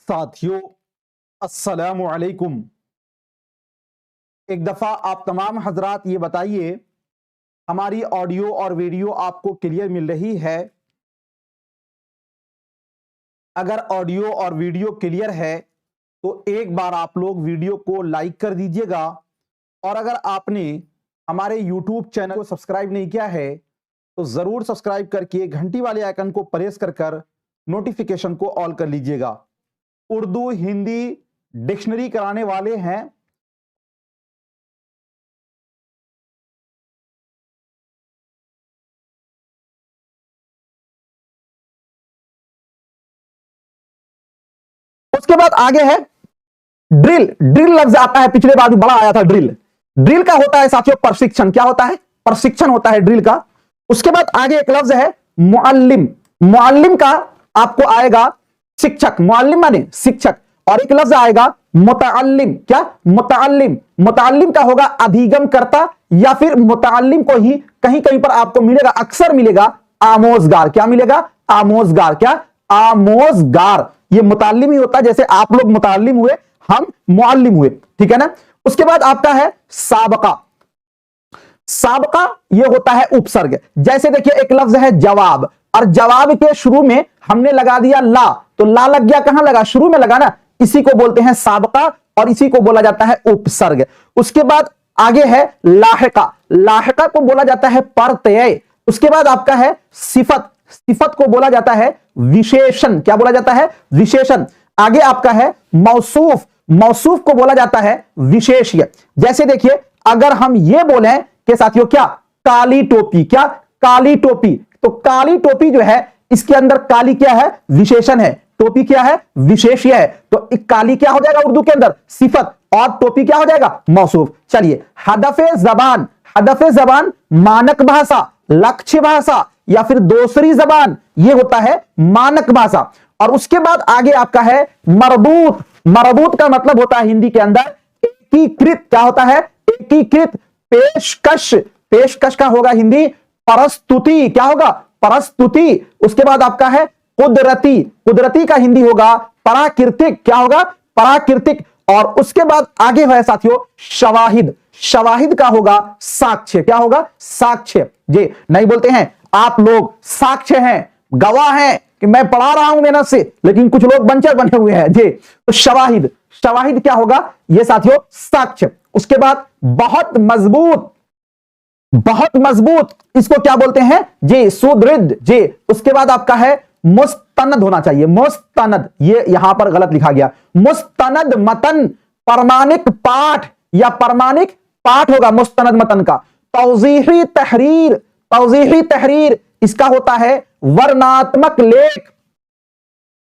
साथियों, अस्सलामु अलैकुम। एक दफा आप तमाम हजरात ये बताइए, हमारी ऑडियो और वीडियो आपको क्लियर मिल रही है? अगर ऑडियो और वीडियो क्लियर है तो एक बार आप लोग वीडियो को लाइक कर दीजिएगा, और अगर आपने हमारे यूट्यूब चैनल को सब्सक्राइब नहीं किया है तो जरूर सब्सक्राइब करके घंटी वाले आइकन को प्रेस कर नोटिफिकेशन को ऑल कर लीजिएगा। उर्दू हिंदी डिक्शनरी कराने वाले हैं। उसके बाद आगे है ड्रिल। ड्रिल लफ्ज आता है, पिछले बार भी बड़ा आया था ड्रिल। ड्रिल का होता है साथियों प्रशिक्षण। क्या होता है? प्रशिक्षण होता है ड्रिल का। उसके बाद आगे एक लफ्ज है मुअल्लिम। मुअल्लिम का आपको आएगा शिक्षक। मुअल्लिम माने शिक्षक। और एक लफ्ज आएगा मुतअल्लिम। क्या? मुतअल्लिम। मुतअल्लिम का होगा अभिगम करता, या फिर मुतअल्लिम को ही कहीं कहीं पर आपको मिलेगा, अक्सर मिलेगा आमोजगार। क्या मिलेगा? आमोजगार। क्या? आमोजगार। ये मुतअल्लिम ही होता है, जैसे आप लोग मुतअल्लिम हुए, हम मुअल्लिम हुए। ठीक है ना? उसके बाद आपका है साबका। साबका ये होता है उपसर्ग। जैसे देखिए एक लफ्ज है जवाब, और जवाब के शुरू में हमने लगा दिया ला, तो ला लग गया, कहां लगा? शुरू में लगा ना। इसी को बोलते हैं साबका, और इसी को बोला जाता है उपसर्ग। उसके बाद आगे है लाहिका। लाहिका को बोला जाता है प्रत्यय। उसके बाद आपका है सिफत। सिफत को बोला जाता है विशेषण। क्या बोला जाता है? विशेषण। आगे आपका है मौसूफ। मौसूफ को बोला जाता है विशेष्य। जैसे देखिए अगर हम ये बोले कि साथियों क्या काली टोपी, क्या काली टोपी, तो काली टोपी जो है इसके अंदर काली क्या है? विशेषण है। टोपी क्या है? विशेष्य है। तो काली क्या हो जाएगा उर्दू के अंदर? सिफत, और टोपी क्या हो जाएगा? मौसूफ। चलिए हदफे जबान। हदफे जबान मानक भाषा, लक्ष्य भाषा, या फिर दूसरी जबान, ये होता है मानक भाषा। और उसके बाद आगे आपका है मरबूत। मरबूत का मतलब होता है हिंदी के अंदर एकीकृत। क्या होता है? एकीकृत। पेशकश। पेशकश का होगा हिंदी प्रस्तुति। क्या होगा? प्रस्तुति। उसके बाद आपका है कुदरती। कुदरती का हिंदी होगा प्राकृतिक। क्या होगा? प्राकृतिक। और उसके बाद आगे है साथियों शवाहिद। शवाहिद का होगा साक्ष्य। क्या होगा? साक्ष्य। जी नहीं बोलते हैं आप लोग साक्ष्य हैं, गवाह हैं कि मैं पढ़ा रहा हूं मेहनत से, लेकिन कुछ लोग बंचर बने हुए हैं। जी तो शवाहिद। शवाहिद क्या होगा? ये साथियों साक्ष्य। उसके बाद बहुत मजबूत। बहुत मजबूत, इसको क्या बोलते हैं? जी सुदृढ़। जी उसके बाद आपका है मुस्तनद होना चाहिए। मुस्तनद, ये यहां पर गलत लिखा गया। मुस्तनद मतन प्रमाणिक पाठ, या प्रमाणिक पाठ होगा मुस्तनद मतन का। तौजीही तहरीर। तौजीही तहरीर इसका होता है वर्णनात्मक लेख।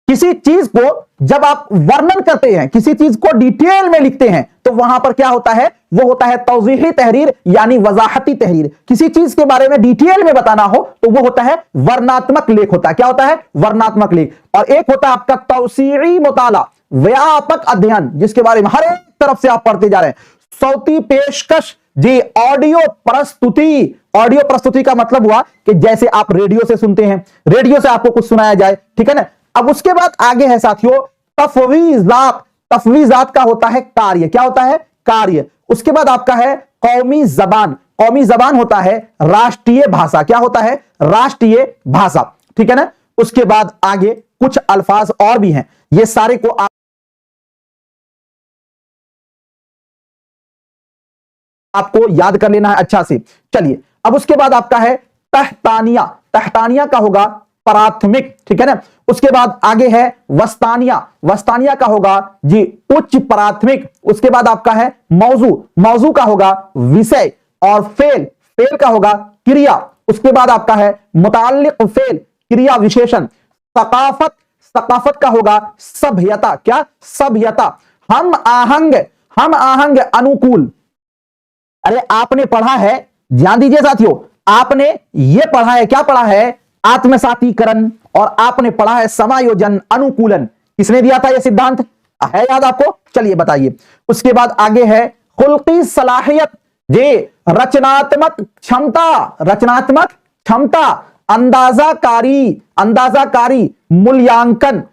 किसी चीज को जब आप वर्णन करते हैं, किसी चीज को डिटेल में लिखते हैं, तो वहां पर क्या होता है? वो होता है तौजीही तहरीर, यानी वजाहती तहरीर। किसी चीज के बारे में डिटेल में बताना हो तो वो होता है वर्णनात्मक लेख होता है। क्या होता है? वर्णनात्मक लेख। और एक होता है आपका तौसीई मुताला, व्यापक अध्ययन, जिसके बारे में हर एक तरफ से आप पढ़ते जा रहे हैं। सौती पेशकश। जी ऑडियो प्रस्तुति। ऑडियो प्रस्तुति का मतलब हुआ कि जैसे आप रेडियो से सुनते हैं, रेडियो से आपको कुछ सुनाया जाए। ठीक है ना? अब उसके बाद आगे है साथियों तफवीजात। तफवीजात का होता है कार्य। क्या होता है? कार्य। उसके बाद आपका है कौमी जबान। कौमी जबान होता है राष्ट्रीय भाषा। क्या होता है? राष्ट्रीय भाषा। ठीक है ना? उसके बाद आगे कुछ अल्फाज और भी हैं, ये सारे को आपको याद कर लेना है अच्छा से। चलिए अब उसके बाद आपका है तहतानिया। तहतानिया का होगा प्राथमिक। ठीक है ना? उसके बाद आगे है वस्तानिया। वस्तानिया का होगा जी उच्च प्राथमिक। उसके बाद आपका है मौजू। मौजू का होगा विषय। और फेल। फेल का होगा क्रिया। उसके बाद आपका है मुताल्लिक फेल, क्रिया विशेषण। सकाफत। सकाफत का होगा सभ्यता। क्या? सभ्यता। हम आहंग। हम आहंग अनुकूल। अरे आपने पढ़ा है, ध्यान दीजिए साथियों, आपने ये पढ़ा है, क्या पढ़ा है? आत्मसातीकरण, और आपने पढ़ा है समायोजन अनुकूलन। किसने दिया था ये सिद्धांत? है याद आपको? चलिए बताइए। उसके बाद आगे है खुल्की सलाहियत। जी रचनात्मक क्षमता। रचनात्मक क्षमता। अंदाजाकारी। अंदाजाकारी। मूल्यांकन।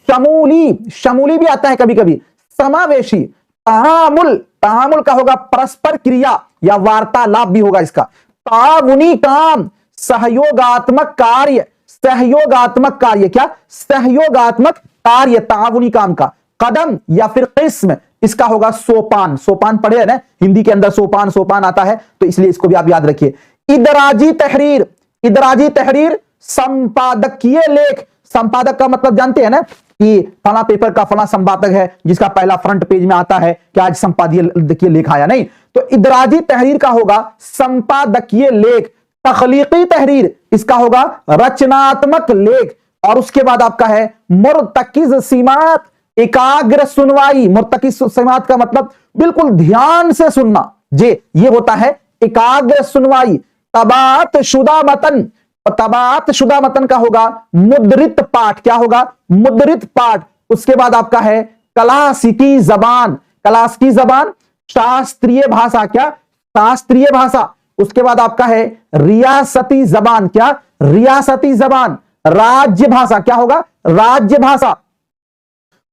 शमूली, शमूली भी आता है कभी कभी, समावेशी। तहामुल, तहामुल का होगा परस्पर क्रिया या वार्तालाप भी होगा इसका। ताउनी काम, सहयोगात्मक कार्य, सहयोगात्मक कार्य, क्या सहयोगात्मक कार्य ताउनी काम का। कदम या फिर किस्म, इसका होगा सोपान, सोपान पढ़े है ना हिंदी के अंदर, सोपान सोपान आता है, तो इसलिए इसको भी आप याद रखिए। इदराजी तहरीर, इदराजी तहरीर संपादकीय लेख, संपादक का मतलब जानते हैं ना कि फला पेपर का फला संपादक है जिसका पहला फ्रंट पेज में आता है कि आज संपादकीय लेख आया, नहीं, तो इदराजी तहरीर का होगा संपादकीय लेख। तखलीकी तहरीर, इसका होगा रचनात्मक लेख। और उसके बाद आपका है मुर्तकिज सीमात, एकाग्र सुनवाई। मुर्तकिज सीमात का मतलब बिल्कुल ध्यान से सुनना, ये होता है एकाग्र सुनवाई। तबात शुदा मतन, तबात शुदा मतन का होगा मुद्रित पाठ, क्या होगा मुद्रित पाठ। उसके बाद आपका है क्लासिकी जबान, क्लासिकी जबान शास्त्रीय भाषा, क्या शास्त्रीय भाषा। उसके बाद आपका है रियासती जबान, क्या रियासती जबान। राज्य भाषा, क्या होगा राज्य भाषा।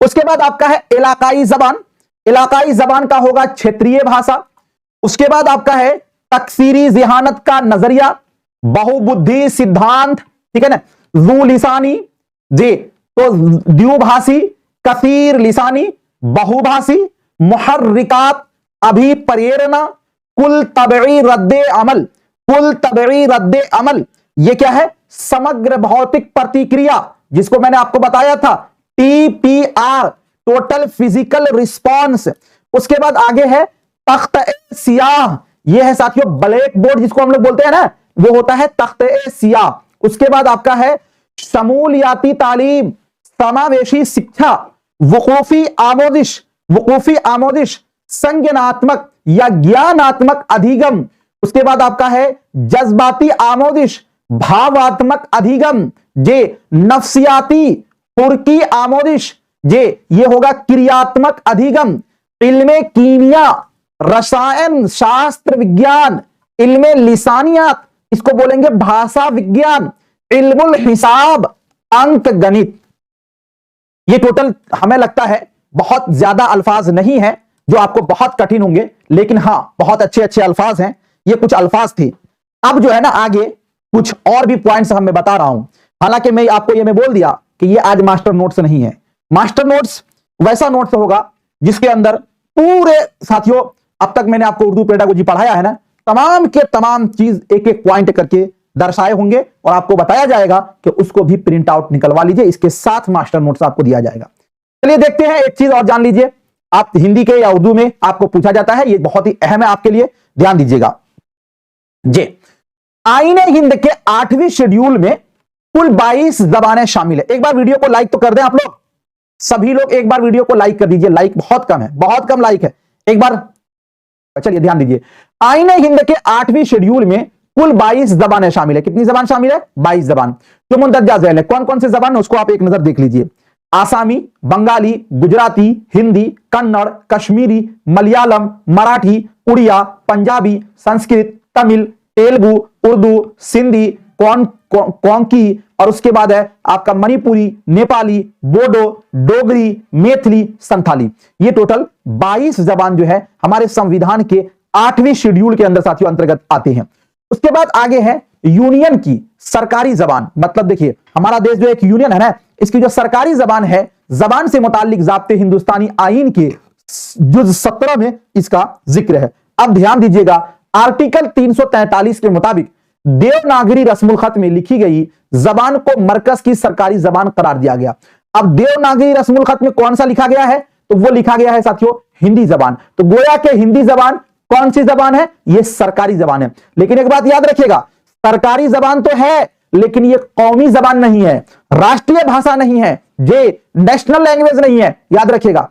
उसके बाद आपका है इलाकाई जबान, इलाकाई जबान का होगा क्षेत्रीय भाषा। उसके बाद आपका है तकसीरी जिहानत का नजरिया, बहुबुद्धि सिद्धांत, ठीक है ना। जू लिसानी, जी तो द्विभाषी, कसीर लिसानी बहुभाषी, मुहर्रिकात अभिप्रेरणा, कुल तबई रद्दे अमल, कुल तबई रद्दे अमल, ये क्या है समग्र भौतिक प्रतिक्रिया, जिसको मैंने आपको बताया था TPR, टोटल फिजिकल रिस्पॉन्स। उसके बाद आगे है तख्त सियाह, ये है साथियों ब्लैक बोर्ड जिसको हम लोग बोलते हैं ना, वो होता है तख्त सियाह। उसके बाद आपका है शमूलियाती तालीम, समावेशी शिक्षा, वकूफी आमोदिश, वकूफी आमोदिश, संज्ञानात्मक या ज्ञानात्मक अधिगम। उसके बाद आपका है जज्बाती आमोदिश, भावात्मक अधिगम, जे नफ्सियाती तुर्की आमोदिश, ये होगा क्रियात्मक अधिगम। इल्मे कीमिया, रसायन शास्त्र विज्ञान, इल्मे लिसानियात, इसको बोलेंगे भाषा विज्ञान, इल्मुल हिसाब, अंक गणित। ये टोटल हमें लगता है बहुत ज्यादा अल्फाज नहीं है जो आपको बहुत कठिन होंगे, लेकिन हां बहुत अच्छे अच्छे अल्फाज हैं। ये कुछ अल्फाज थे। अब जो है ना आगे कुछ और भी पॉइंट्स मैं बता रहा हूं। हालांकि मैं आपको ये बोल दिया कि ये आज मास्टर नोट्स नहीं है। मास्टर नोट्स वैसा नोट्स होगा जिसके अंदर पूरे साथियों अब तक मैंने आपको उर्दू पेडागोजी पढ़ाया है ना, तमाम के तमाम चीज एक एक पॉइंट करके दर्शाए होंगे और आपको बताया जाएगा कि उसको भी प्रिंट आउट निकलवा लीजिए, इसके साथ मास्टर नोट्स आपको दिया जाएगा। चलिए देखते हैं, एक चीज और जान लीजिए, आप हिंदी के या उर्दू में आपको पूछा जाता है, ये बहुत ही अहम है आपके लिए, ध्यान दीजिएगा। जी, आईने हिंद के 8वीं शेड्यूल में कुल 22 जबानें शामिल है। एक बार वीडियो को लाइक तो कर दें आप लोग, सभी लोग एक बार वीडियो को लाइक कर दीजिए, लाइक बहुत कम है, बहुत कम लाइक है, एक बार चलिए ध्यान दीजिए। आईने हिंद के 8वीं शेड्यूल में कुल 22 जबानें शामिल है। कितनी जबान शामिल है? 22 जबान। जो मुंदरजा झैल है, कौन कौन से जबान है उसको आप एक नजर देख लीजिए। आसामी, बंगाली, गुजराती, हिंदी, कन्नड़, कश्मीरी, मलयालम, मराठी, उड़िया, पंजाबी, संस्कृत, तमिल, तेलुगु, उर्दू, सिंधी, कोंकणी, और उसके बाद है आपका मणिपुरी, नेपाली, बोडो, डोगरी, मैथिली, संथाली। ये टोटल 22 जबान जो है हमारे संविधान के 8वीं शेड्यूल के अंदर साथियों अंतर्गत आते हैं। उसके बाद आगे है यूनियन की सरकारी जबान। मतलब देखिए हमारा देश जो एक यूनियन है ना, इसकी जो सरकारी जबान है, जबान से मुताल्लिक ज़ाब्ते हिंदुस्तानी आईन के जुज 17 में इसका जिक्र है। अब ध्यान दीजिएगा, आर्टिकल 343 के मुताबिक देवनागरी रस्मुल खत में लिखी गई जबान को मरकज की सरकारी जबान करार दिया गया। अब देवनागरी रस्मुल खत में कौन सा लिखा गया है? तो वो लिखा गया है साथियों हिंदी जबान। तो गोया के हिंदी जबान कौन सी जबान है? ये सरकारी जबान है। लेकिन एक बात याद रखिएगा, सरकारी जबान तो है लेकिन ये कौमी जबान नहीं है, राष्ट्रीय भाषा नहीं है, ये नेशनल लैंग्वेज नहीं है, याद रखिएगा।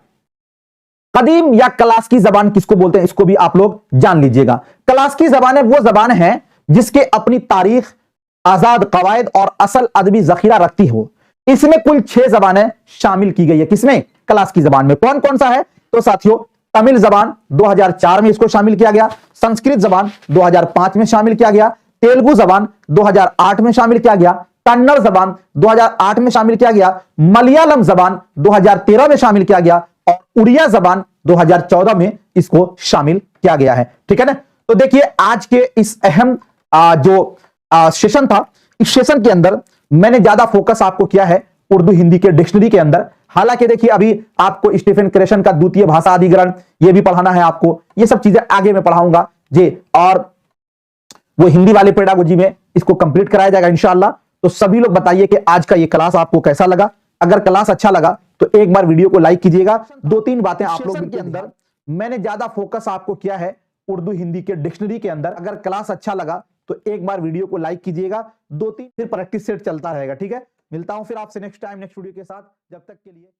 कदीम या क्लासिकी जबान किसको बोलते हैं इसको भी आप लोग जान लीजिएगा। क्लासिकी जबान वो जबान है जिसके अपनी तारीख, आजाद कवायद और असल अदबी जखीरा रखती हो। इसमें कुल 6 जबानें शामिल की गई है। किसमें? क्लासिकी जबान में। कौन कौन सा है? तो साथियों तमिल जबान 2004 में इसको शामिल किया गया, संस्कृत जबान 2005 में शामिल किया गया, तेलुगु जबान 2008 में शामिल किया गया, कन्नड़ जबान 2008 में शामिल किया गया, मलयालम जबान 2013 में शामिल किया गया और उड़िया जबान 2014 में इसको शामिल किया गया है। ठीक है ना। तो देखिए आज के इस अहम जो सेशन था, इस सेशन के अंदर मैंने ज्यादा फोकस आपको किया है उर्दू हिंदी के डिक्शनरी के अंदर। हालांकि देखिए अभी आपको स्टीफन क्रेशन का द्वितीय भाषा अधिग्रहण ये भी पढ़ाना है आपको, ये सब चीजें आगे मैं पढ़ाऊंगा जी, और वो हिंदी वाले पेडागोजी में इसको कंप्लीट कराया जाएगा इंशाअल्लाह। तो सभी लोग बताइए कि आज का ये क्लास आपको कैसा लगा। अगर क्लास अच्छा लगा तो एक बार वीडियो को लाइक कीजिएगा। 2-3 बातें आप लोग के अंदर मैंने ज्यादा फोकस आपको किया है उर्दू हिंदी के डिक्शनरी के अंदर। अगर क्लास अच्छा लगा तो एक बार वीडियो को लाइक कीजिएगा। 2-3 फिर प्रैक्टिस सेट चलता रहेगा। ठीक है, मिलता हूं फिर आपसे नेक्स्ट टाइम नेक्स्ट वीडियो के साथ। जब तक के लिए